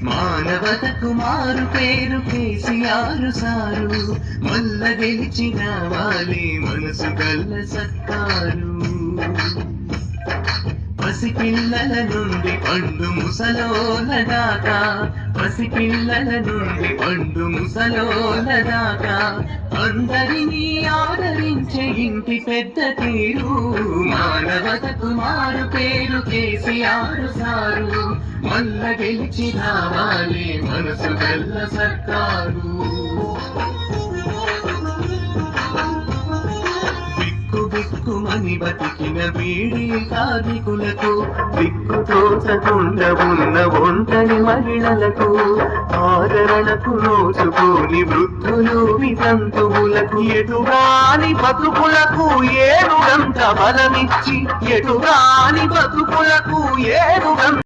మానవతకు మారు పేరు కేసీఆర్ సారు, మల్ల గెలిచిన వాలే మనసు గల్ల సత్తారు. పసిపిల్లల నుండి పండు ముసలోల దాకా, పసిపిల్లల నుండి పండు ముసలోల దాకా అందరినీ ఆదరించే ఇంటి పెద్ద తీరు. మానవతకు మారు పేరు కేసీఆర్ సారు, మల్ల గెలిచి రావాలే మనసు గల్ల సర్కారు. బిక్కుమని బతికిన బీడీ కార్మికులకు, దిక్కు తోచకుండా ఉన్న ఒంటరి మహిళలకు, ఆదరణకు నోచుకోని వృద్ధులు వితంతువులకు, ఎటుగాని బతుకులకు ఏనుగంత బలమిచ్చి, ఎటుగాని బతుకులకు ఏనుగంత